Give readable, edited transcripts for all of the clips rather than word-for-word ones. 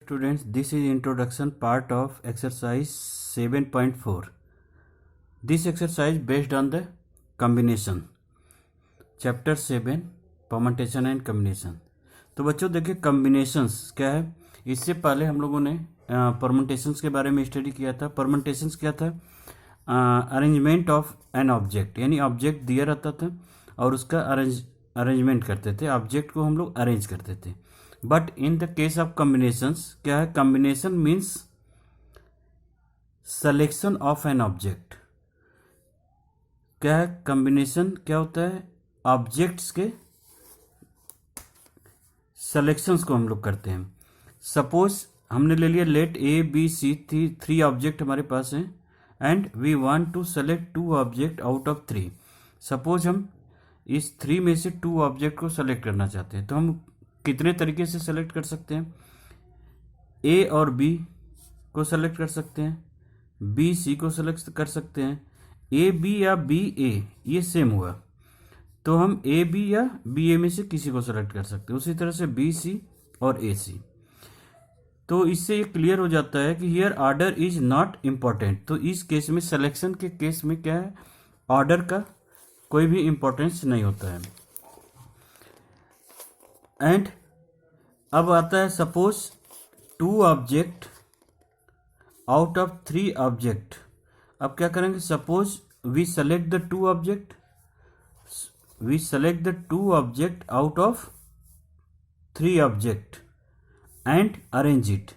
students, this is introduction part of exercise 7.4. This exercise based on the combination, chapter 7 permutation and combination. तो बच्चों देखिए combinations क्या है. इससे पहले हम लोगों ने permutations के बारे में स्टडी किया था. permutations क्या था? अरेंजमेंट ऑफ एन ऑब्जेक्ट, यानी ऑब्जेक्ट दिया रहता था और उसका अरेंजमेंट करते थे. ऑब्जेक्ट को हम लोग अरेंज करते थे. But in the case of combinations क्या है? Combination means selection of an object. क्या है कॉम्बिनेशन? क्या होता है? ऑब्जेक्ट्स के सिलेक्शंस को हम लोग करते हैं. सपोज हमने ले लिया let A B C three object हमारे पास हैं and we want to select two object out of three. Suppose हम इस थ्री में से टू ऑब्जेक्ट को सेलेक्ट करना चाहते हैं, तो हम कितने तरीके से सेलेक्ट कर सकते हैं? ए और बी को सेलेक्ट कर सकते हैं, बी सी को सेलेक्ट कर सकते हैं. ए बी या बी ए ये सेम हुआ, तो हम ए बी या बी ए में से किसी को सेलेक्ट कर सकते हैं. उसी तरह से बी सी और ए सी. तो इससे ये क्लियर हो जाता है कि here order is not important. तो इस केस में, सिलेक्शन के केस में क्या है? ऑर्डर का कोई भी इंपॉर्टेंस नहीं होता है. एंड अब आता है suppose two object out of three object. अब क्या करेंगे? Suppose we select the two object, we select the two object out of three object and arrange it.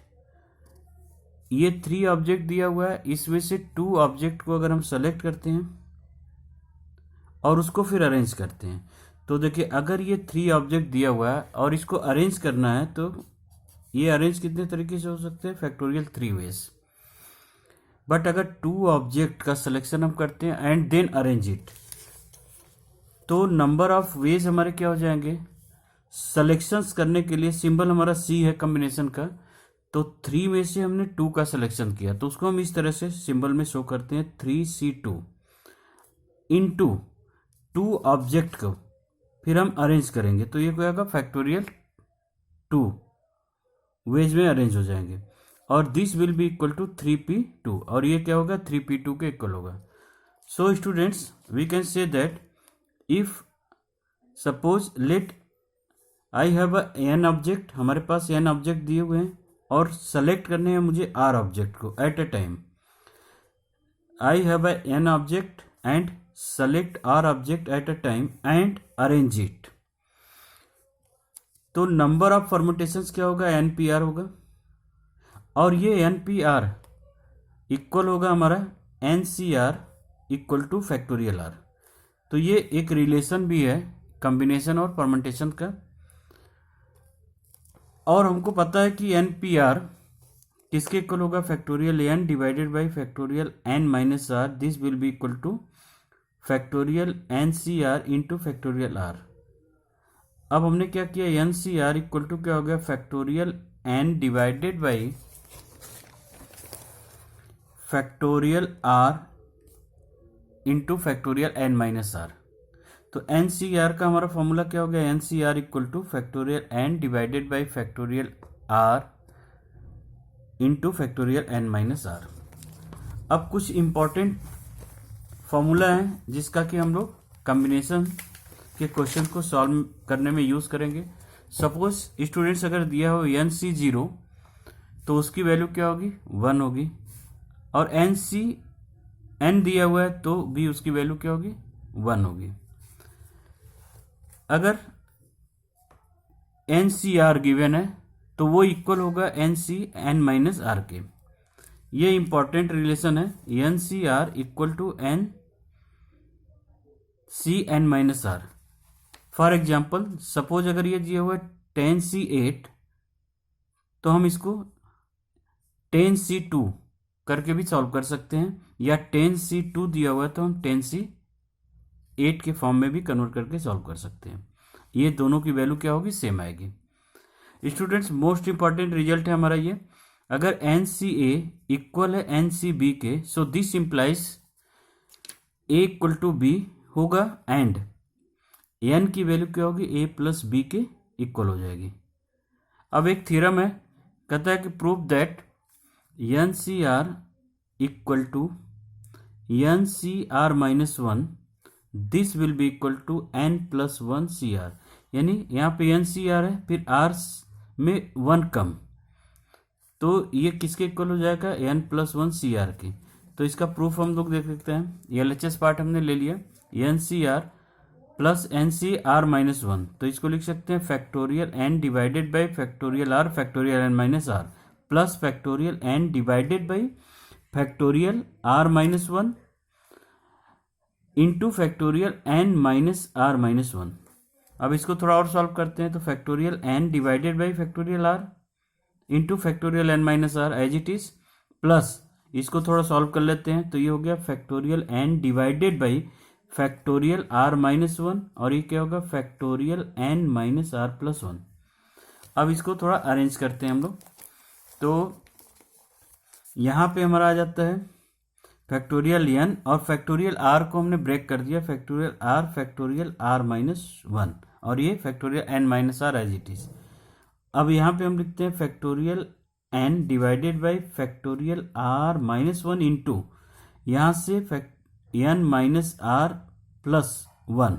ये थ्री ऑब्जेक्ट दिया हुआ है, इसमें से टू ऑब्जेक्ट को अगर हम सेलेक्ट करते हैं और उसको फिर अरेंज करते हैं, तो देखिए अगर ये थ्री ऑब्जेक्ट दिया हुआ है और इसको अरेंज करना है, तो ये अरेंज कितने तरीके से हो सकते हैं? Factorial three ways. बट अगर टू ऑब्जेक्ट का सिलेक्शन हम करते हैं एंड देन अरेंज इट, तो नंबर ऑफ वेज हमारे क्या हो जाएंगे? सिलेक्शंस करने के लिए सिंबल हमारा सी है कॉम्बिनेशन का, तो थ्री में से हमने टू का सिलेक्शन किया, तो उसको हम इस तरह से सिंबल में शो करते हैं 3C2 इनटू टू ऑब्जेक्ट को फिर हम अरेंज करेंगे, तो ये क्या होगा? फैक्टोरियल 2 वेज में अरेंज हो जाएंगे. और this will be equal to 3P2, और ये क्या होगा? 3P2 के इक्वल होगा. So students, we can say that if suppose let I have n object, हमारे पास एन ऑब्जेक्ट दिए हुए हैं और सेलेक्ट करने हैं मुझे आर ऑब्जेक्ट को at a time. I have n object and select r object at a time and arrange it. तो नंबर ऑफ परम्यूटेशंस क्या होगा? NPR होगा, और ये NPR इक्वल होगा हमारा NCR equal to factorial R. तो ये एक रिलेशन भी है कॉम्बिनेशन और परम्यूटेशन का. और हमको पता है कि NPR किसके इक्वल होगा? Factorial n divided by factorial n minus r. This will be equal to factorial NCR into factorial R. अब हमने क्या किया? NCR इक्वल टू क्या हो गया? Factorial n divided by factorial R into factorial n minus R. तो NCR का हमारा फॉर्मूला क्या हो गया? NCR equal to factorial n divided by factorial R into factorial n minus R. अब कुछ इंपॉर्टेंट फॉर्मूला है जिसका कि हम लोग कॉम्बिनेशन के क्वेश्चन को सॉल्व करने में यूज करेंगे. सपोज स्टूडेंट्स अगर दिया हो NC0, तो उसकी वैल्यू क्या होगी? 1 होगी. और NCN दिया हुआ है तो भी उसकी वैल्यू क्या होगी? 1 होगी. अगर NCR गिवन है तो वो इक्वल होगा NCN माइनस R के. ये इंपॉर्टेंट रिलेशन है. NCR equal to NCN minus R. For example suppose अगर ये दिया हुआ है 10C8, तो हम इसको 10C2 करके भी सॉल्व कर सकते हैं, या 10C2 दिया हुआ है तो हम 10C8 के फॉर्म में भी कन्वर्ट करके सॉल्व कर सकते हैं. ये दोनों की वैल्यू क्या होगी? सेम आएगी. स्टूडेंट्स, मोस्ट इंपॉर्टेंट रिजल्ट है हमारा ये. अगर NCA इक्वल है NCB के, so this implies A equal to B होगा एंड N की वैल्यू क्या होगी? A प्लस B के इक्वल हो जाएगी. अब एक थ्योरम है कहता है कि prove that n C r equal to n C r minus one, this will be equal to n plus one C r. यानी यहाँ पे एन सी आर है, फिर आर में वन कम, तो ये किसके इक्वल हो जाएगा, n plus one C r के। तो इसका प्रूफ हम लोग देख सकते हैं, एलएचएस पार्ट हमने ले लिया, n C r plus n C r minus one, तो इसको लिख सकते हैं factorial n divided by factorial r factorial n minus r plus factorial n divided by factorial r minus one into factorial n minus r minus one. अब इसको थोड़ा और solve करते हैं, तो factorial n divided by factorial r into factorial n minus r as it is, plus इसको थोड़ा solve कर लेते हैं, तो ये हो गया factorial n divided by factorial r minus one, और ये क्या होगा factorial n minus r plus one. अब इसको थोड़ा अरेंज करते हैं हम लोग, तो यहाँ पे हमारा आ जाता है फैक्टोरियल एन, और फैक्टोरियल आर को हमने ब्रेक कर दिया, फैक्टोरियल आर माइनस वन, और ये factorial n minus r as it is. अब यहाँ पे हम लिखते हैं factorial n divided by factorial r minus one into यहाँ से n minus r plus one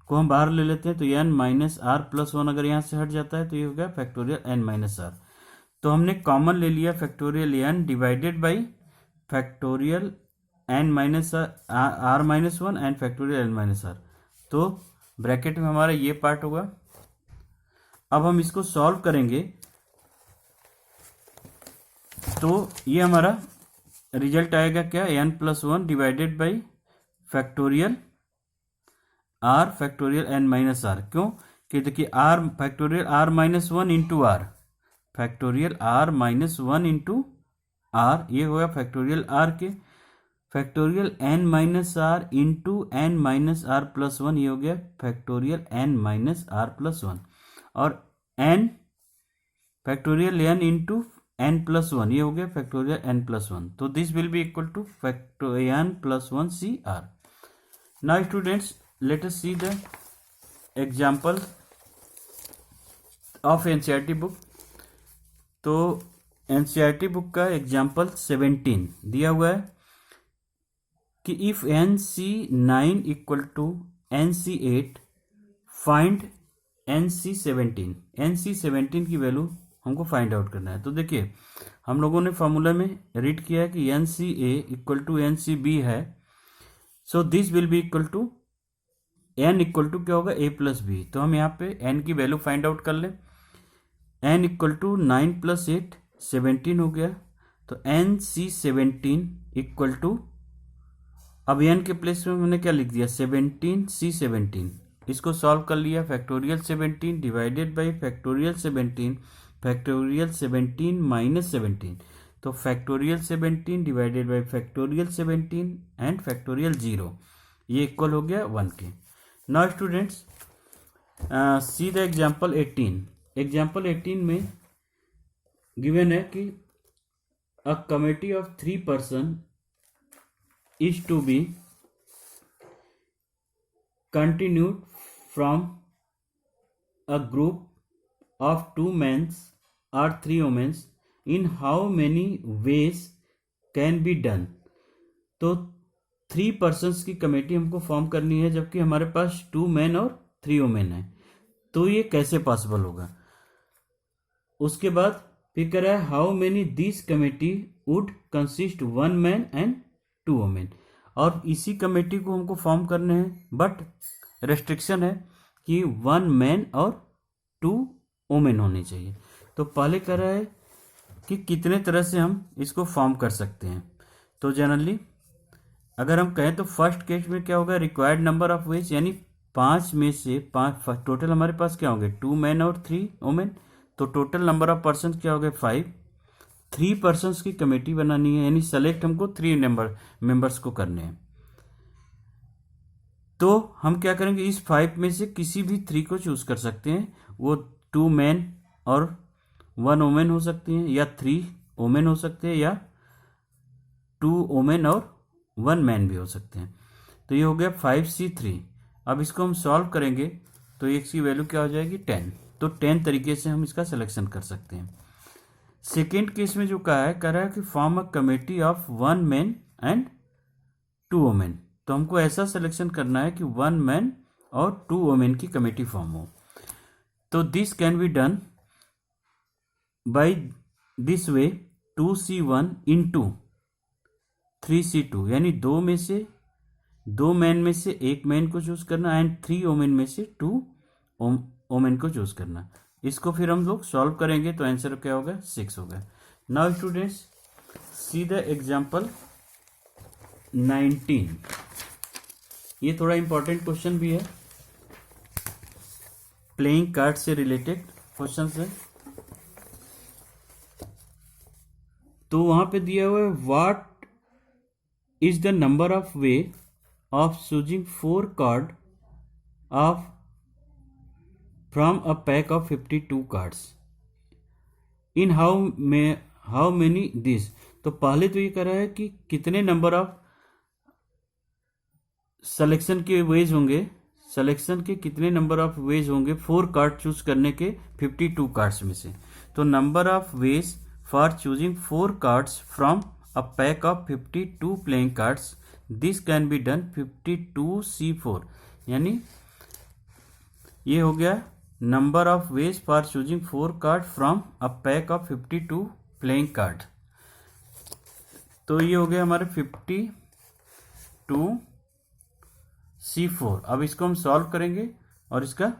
को हम बाहर ले लेते हैं, तो n minus r plus one अगर यहाँ से हट जाता है तो ये हो गया फैक्टोरियल एन माइनस आर। तो हमने कॉमन ले लिया factorial n divided by factorial n minus r minus one and factorial n minus r, तो ब्रैकेट में हमारा ये पार्ट होगा। अब हम इसको सॉल्व करेंगे, तो ये हमारा रिजल्ट आएगा क्या, n plus one divided by factorial r factorial n minus r. क्यों कि देखिए r factorial r minus one into r, factorial r minus one into r, ये होगा फैक्टोरियल आर के, factorial n minus r into n minus r plus one, ये हो गया factorial n minus r plus one, और n factorial n into n plus one, ये हो गया फैक्टोरियल एन प्लस वन। तो this will be equal to factorial n plus one C r. Now students let us see the example of NCERT book. तो NCERT book का example 17 दिया हुआ है कि if n C 9 equal to n C 8 find n C 17, n C 17 की value हमको find out करना है। तो देखिए हम लोगों ने फॉर्मूला में रीड किया है कि n C a equal to n C b है, so this will be equal to n equal to क्या होगा ए प्लस बी। तो हम यहाँ पे एन की वैल्यू फाइंड आउट कर लें, एन इक्वल टू 9 प्लस 8 17 हो गया, तो एन सी 17 इक्वल टू, अब एन के प्लेस में हमने क्या लिख दिया 17 सी 17, इसको सॉल्व कर लिया, factorial 17 divided by factorial 17 factorial 17 minus 17, तो factorial 17 divided by factorial 17 and factorial 0, ये इक्वल हो गया 1 के। Now students see the example 18। Example 18 में गिवन है कि a committee of 3 person is to be continued from a group of 2 men or 3 women, in how many ways can be done। तो 3 persons की committee हमको form करनी है जबकि हमारे पास 2 men और 3 women है, तो ये कैसे पॉसिबल होगा। उसके बाद फिर कह रहा है how many this committee would consist 1 man and 2 women, और इसी कमेटी को हमको फॉर्म करने हैं, बट रेस्ट्रिक्शन है कि 1 मैन और 2 वुमेन होनी चाहिए। तो पहले कह रहा है कि कितने तरह से हम इसको फॉर्म कर सकते हैं। तो जनरली अगर हम कहें तो फर्स्ट केस में क्या होगा, रिक्वायर्ड नंबर ऑफ वेज, यानी 5 में से 5 टोटल हमारे पास क्या होंगे 2 मैन और 3 वुमेन, तो टोटल नंबर ऑफ पर्सन क्या हो गए 5। 3 पर्सन्स की कमेटी बनानी है, यानी सेलेक्ट हमको 3 मेंबर्स को करने हैं। तो हम क्या करेंगे, इस 5 में से किसी भी 3 को चूज कर सकते हैं, वो 2 मैन और 1 वुमेन हो सकती हैं, या 3 वुमेन हो सकते हैं, या 2 वुमेन और 1 मैन भी हो सकते हैं। तो ये हो गया 5C3। अब इसको हम सॉल्व करेंगे तो x की वैल्यू क्या हो जाएगी 10। तो 10 तरीके से हम इसका सिलेक्शन कर सकते हैं। सेकेंड केस में जो कह रहा है कि form a committee of 1 man and 2 women. तो हमको ऐसा सिलेक्शन करना है कि 1 मैन और 2 वुमेन की कमेटी फॉर्म हो। तो this can be done by this way, 2C1 into 3C2, यानी 2 मैन में से 1 मैन को चूज करना एंड 3 वुमेन में से 2 वुमेन को चूज करना। इसको फिर हम लोग सॉल्व करेंगे तो आंसर क्या होगा, 6 होगा। Now students see the example 19। ये थोड़ा इंपॉर्टेंट क्वेश्चन भी है, प्लेइंग कार्ड से रिलेटेड क्वेश्चन है। तो वहां पे दिया हुआ है what is the number of way of choosing 4 card of from a pack of 52 cards in how many this. तो पहले तो ये कह रहा है कि कितने नंबर ऑफ सिलेक्शन के वेज होंगे, सिलेक्शन के कितने नंबर ऑफ वेज होंगे 4 कार्ड चूज करने के 52 कार्ड्स में से। तो number of ways for choosing 4 cards from a pack of 52 playing cards, this can be done 52C4, यानी ये हो गया number of ways for choosing 4 card from a pack of 52 playing card. तो ये हो गया हमारे 52C4। अब इसको हम सॉल्व करेंगे और इसका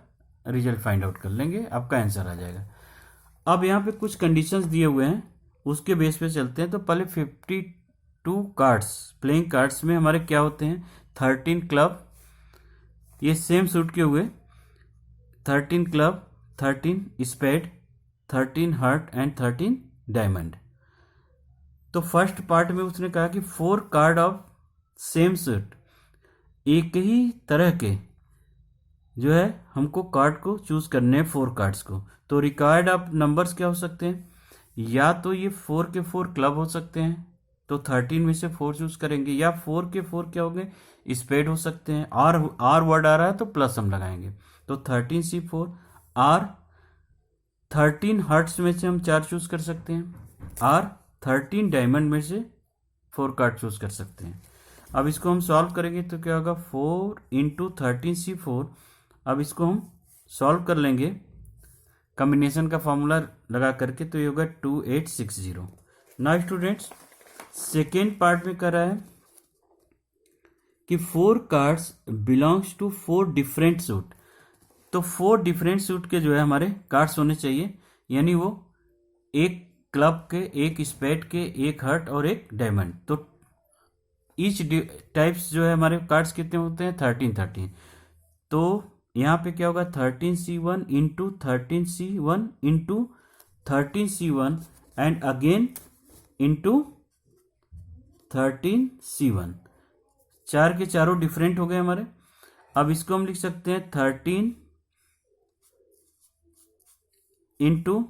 रिजल्ट फाइंड आउट कर लेंगे, आपका आंसर आ जाएगा। अब यहाँ पे कुछ कंडीशंस दिए हुए हैं, उसके बेस पे चलते हैं। तो पहले 52 कार्ड्स प्लेइंग कार्ड्स में हमारे क्या होते हैं, 13 क्लब, ये सेम सूट के हुए, 13 club, 13 spade, 13 heart and 13 diamond. तो फर्स्ट पार्ट में उसने कहा कि 4 कार्ड ऑफ सेम सूट, एक ही तरह के जो है हमको कार्ड को चूज करने हैं 4 कार्ड्स को। तो रिक्वायर्ड ऑफ नंबर्स क्या हो सकते हैं, या तो ये 4 के 4 क्लब हो सकते हैं, तो 13 में से 4 चूज करेंगे, या 4 के 4 क्या होंगे, स्पेड हो सकते हैं। आर वर्ड आ रहा है तो प्लस हम लगाएंगे, तो 13C4। आर 13 हर्ट्स में से हम 4 चूज कर सकते हैं, आर 13 डायमंड में से 4 कार्ड चूज कर सकते हैं। अब इसको हम सॉल्व करेंगे तो क्या होगा, 4 इंटू 13C4। अब इसको हम सॉल्व कर लेंगे कॉम्बिनेशन का फॉर्मूला लगा करके, तो ये होगा 2860। नाउ स्टूडेंट्स सेकेंड पार्ट में कर रहा है कि 4 cards belongs to 4 different suit. तो 4 डिफरेंट सूट के जो है हमारे कार्ड्स होने चाहिए, यानी वो एक क्लब के, एक स्पेड के, एक हर्ट और एक डायमंड। तो ईच टाइप्स जो है हमारे कार्ड्स कितने होते हैं, 13 तो यहाँ पे क्या होगा, 13C1 into 13C1 into 13C1 and again into 13C1। 4 के चारों डिफरेंट हो गए हमारे। अब इसको हम लिख सकते हैं 13 इंटू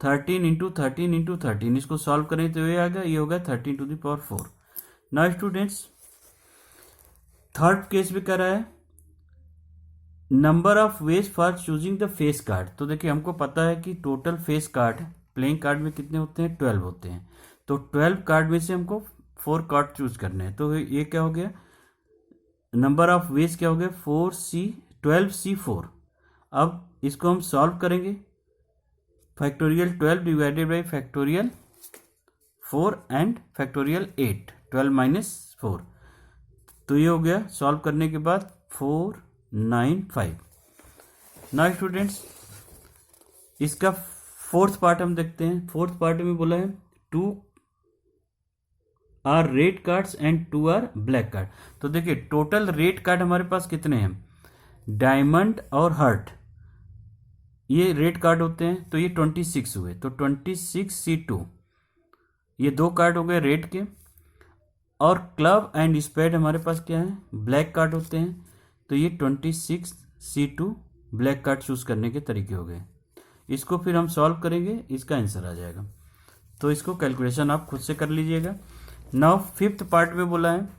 13 इंटू 13 इंटू 13। इसको सॉल्व करें तो ये आएगा, ये होगा 13⁴। नाउ स्टूडेंट्स थर्ड केस भी कर रहा है number of ways for choosing the face card. तो देखिए हमको पता है कि total face card playing card में कितने होते हैं, 12 होते हैं। तो 12 कार्ड में से हमको 4 कार्ड चूज करने हैं। तो ये क्या हो गया, नंबर ऑफ वेज क्या हो गया, 12C4। अब इसको हम सॉल्व करेंगे, factorial 12 divided by factorial 4 and factorial 8, 12 minus 4। तो ये हो गया सॉल्व करने के बाद 495। नाउ स्टूडेंट्स इसका फोर्थ पार्ट हम देखते हैं। फोर्थ पार्ट में बोला है 2 are red cards and 2 are black card. तो देखिए टोटल रेड कार्ड हमारे पास कितने हैं, डायमंड और हर्ट, ये रेड कार्ड होते हैं। तो ये 26 हुए, तो 26C2, ये 2 कार्ड हो गए रेड के। और क्लब एंड स्पेड हमारे पास क्या है, ब्लैक कार्ड होते हैं। तो ये 26C2 ब्लैक कार्ड चूज करने के तरीके हो गए। इसको फिर हम सॉल्व करेंगे, इसका आंसर आ जाएगा। तो इसको कैलकुलेशन आप खुद से कर लीजिएगा। नाउ फिफ्थ पार्ट में बोला है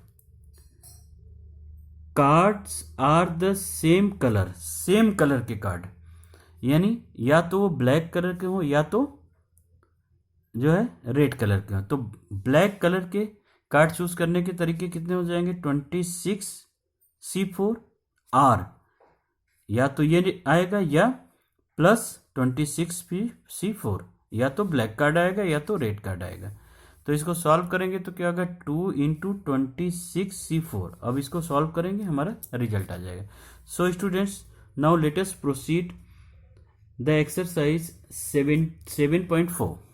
cards are the same colour, same colour के कार्ड, यानी या तो वो ब्लैक कलर के हो या तो जो है रेड कलर का। तो ब्लैक कलर के कार्ड चूज करने के तरीके कितने हो जाएंगे, 26C4 आर, या तो ये आएगा या प्लस 26C4, या तो ब्लैक कार्ड आएगा या तो रेड कार्ड आएगा। तो इसको सॉल्व करेंगे तो क्या होगा, 2 × 26C4। अब इसको सॉल्व करेंगे, हमारा रिजल्ट आ जाएगा। So students, now let us proceed the exercise 7.4।